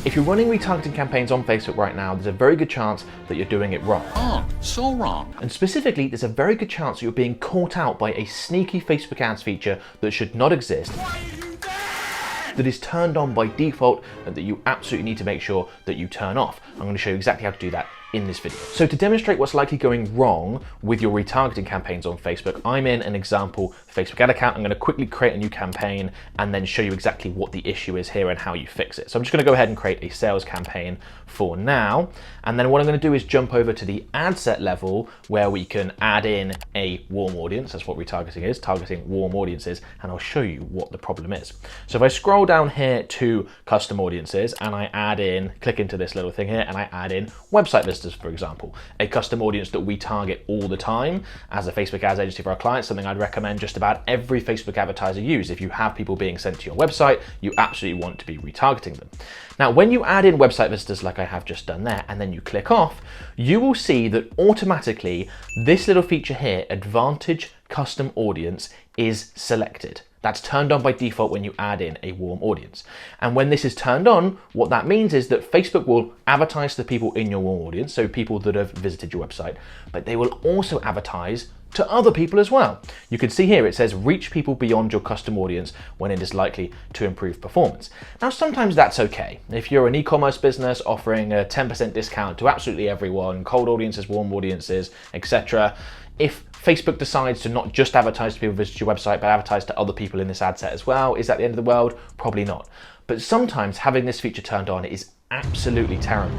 If you're running retargeting campaigns on Facebook right now, there's a very good chance that you're doing it wrong. So wrong. And specifically, there's a very good chance that you're being caught out by a sneaky Facebook ads feature that should not exist, that is turned on by default, and that you absolutely need to make sure that you turn off. I'm going to show you exactly how to do that in this video. So to demonstrate what's likely going wrong with your retargeting campaigns on Facebook, I'm in an example Facebook ad account. I'm going to quickly create a new campaign and then show you exactly what the issue is here and how you fix it. So I'm just going to go ahead and create a sales campaign for now. And then what I'm going to do is jump over to the ad set level where we can add in a warm audience. That's what retargeting is, targeting warm audiences. And I'll show you what the problem is. So if I scroll down here to custom audiences and I add in, click into this little thing here and I add in website visitors, for example, a custom audience that we target all the time as a Facebook ads agency for our clients, something I'd recommend just about every Facebook advertiser use. If you have people being sent to your website, you absolutely want to be retargeting them. Now, when you add in website visitors like I have just done there, and then you click off, you will see that automatically this little feature here, Advantage Custom Audience, is selected. That's turned on by default when you add in a warm audience. And when this is turned on, what that means is that Facebook will advertise to the people in your warm audience, so people that have visited your website, but they will also advertise to other people as well. You can see here it says reach people beyond your custom audience when it is likely to improve performance. Now sometimes that's okay. If you're an e-commerce business offering a 10% discount to absolutely everyone, cold audiences, warm audiences, etc. If Facebook decides to not just advertise to people who visit your website, but advertise to other people in this ad set as well, is that the end of the world? Probably not. But sometimes having this feature turned on is absolutely terrible.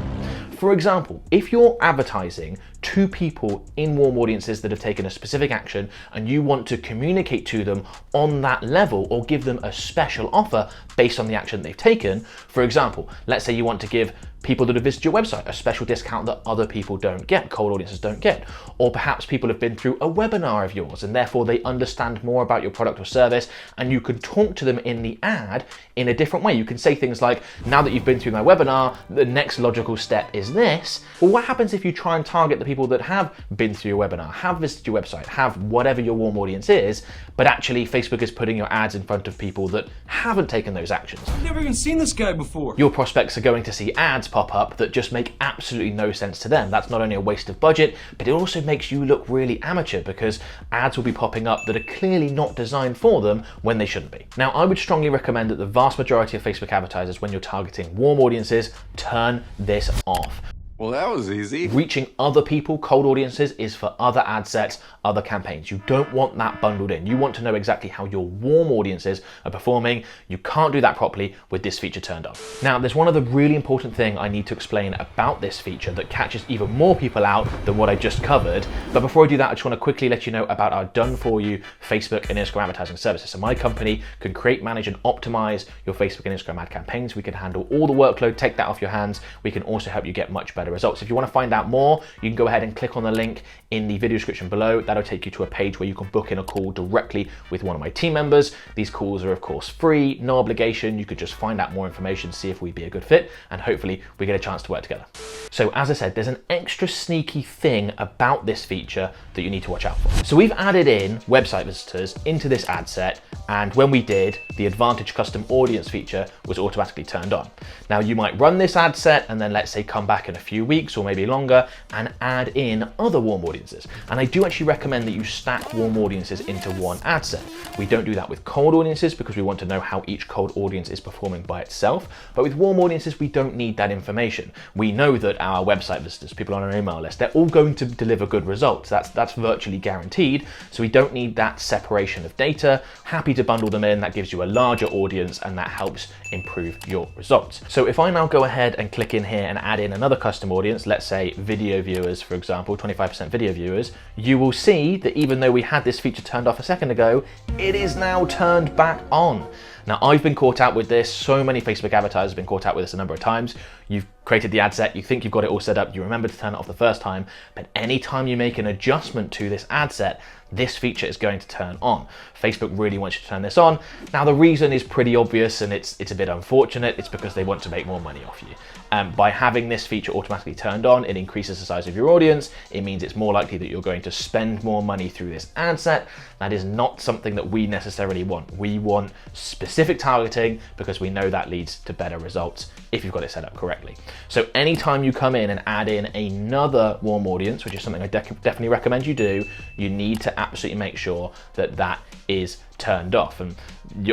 For example, if you're advertising to people in warm audiences that have taken a specific action and you want to communicate to them on that level or give them a special offer based on the action they've taken, for example, let's say you want to give people that have visited your website a special discount that other people don't get, cold audiences don't get, or perhaps people have been through a webinar of yours and therefore they understand more about your product or service, and you can talk to them in the ad in a different way. You can say things like, now that you've been through my webinar, the next logical step is this. Well, what happens if you try and target the people that have been through your webinar, have visited your website, have whatever your warm audience is, but actually Facebook is putting your ads in front of people that haven't taken those actions? I've never even seen this guy before. Your prospects are going to see ads pop up that just make absolutely no sense to them. That's not only a waste of budget, but it also makes you look really amateur because ads will be popping up that are clearly not designed for them when they shouldn't be. Now, I would strongly recommend that the vast majority of Facebook advertisers, when you're targeting warm audiences, turn this off. Well, that was easy. Reaching other people, cold audiences, is for other ad sets, other campaigns. You don't want that bundled in. You want to know exactly how your warm audiences are performing. You can't do that properly with this feature turned on. Now, there's one other really important thing I need to explain about this feature that catches even more people out than what I just covered. But before I do that, I just want to quickly let you know about our done-for-you Facebook and Instagram advertising services. So my company can create, manage, and optimize your Facebook and Instagram ad campaigns. We can handle all the workload, take that off your hands. We can also help you get much better results. If you want to find out more, you can go ahead and click on the link in the video description below. That'll take you to a page where you can book in a call directly with one of my team members. These calls are of course free, no obligation. You could just find out more information, see if we'd be a good fit, and hopefully we get a chance to work together. So as I said, there's an extra sneaky thing about this feature that you need to watch out for. So we've added in website visitors into this ad set, and when we did, the Advantage Custom Audience feature was automatically turned on. Now you might run this ad set and then let's say come back in a few weeks or maybe longer and add in other warm audiences. And I do actually recommend that you stack warm audiences into one ad set. We don't do that with cold audiences because we want to know how each cold audience is performing by itself. But with warm audiences, we don't need that information. We know that our website visitors, people on our email list, they're all going to deliver good results. That's virtually guaranteed. So we don't need that separation of data. Happy to bundle them in. That gives you a larger audience and that helps improve your results. So if I now go ahead and click in here and add in another custom audience, let's say video viewers, for example, 25% video viewers, you will see that even though we had this feature turned off a second ago, it is now turned back on. Now, I've been caught out with this. So many Facebook advertisers have been caught out with this a number of times. You've created the ad set, you think you've got it all set up, you remember to turn it off the first time, but anytime you make an adjustment to this ad set, this feature is going to turn on. Facebook really wants you to turn this on. Now, the reason is pretty obvious and it's a bit unfortunate. It's because they want to make more money off you. By having this feature automatically turned on, it increases the size of your audience. It means it's more likely that you're going to spend more money through this ad set. That is not something that we necessarily want. We want specific specific targeting, because we know that leads to better results if you've got it set up correctly. So anytime you come in and add in another warm audience, which is something I definitely recommend you do, you need to absolutely make sure that that is turned off. And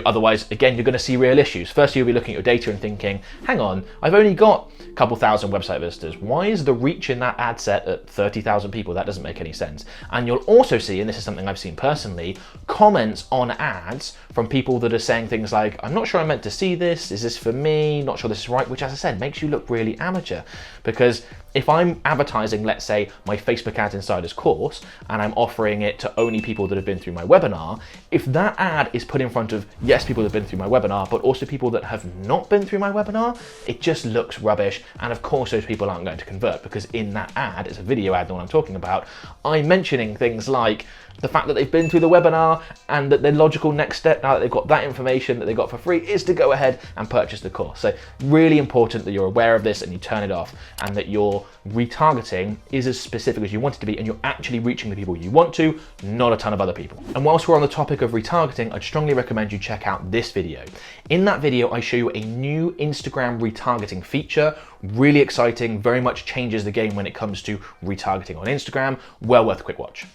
otherwise, again, you're going to see real issues. First, you'll be looking at your data and thinking, hang on, I've only got a couple thousand website visitors. Why is the reach in that ad set at 30,000 people? That doesn't make any sense. And you'll also see, and this is something I've seen personally, comments on ads from people that are saying things like, I'm not sure I'm meant to see this. Is this for me? Not sure this is right, which, as I said, makes you look really amateur. Because if I'm advertising, let's say, my Facebook Ads Insiders course, and I'm offering it to only people that have been through my webinar, if that ad is put in front of, yes, people that have been through my webinar, but also people that have not been through my webinar, it just looks rubbish. And of course, those people aren't going to convert, because in that ad, it's a video ad, the one I'm talking about, I'm mentioning things like the fact that they've been through the webinar and that their logical next step, now that they've got that information that they got for free, is to go ahead and purchase the course. So really important that you're aware of this and you turn it off, and that your retargeting is as specific as you want it to be, and you're actually reaching the people you want to, not a ton of other people. And whilst we're on the topic of retargeting, I'd strongly recommend you check out this video. In that video, I show you a new Instagram retargeting feature. Really exciting, very much changes the game when it comes to retargeting on Instagram. Well worth a quick watch.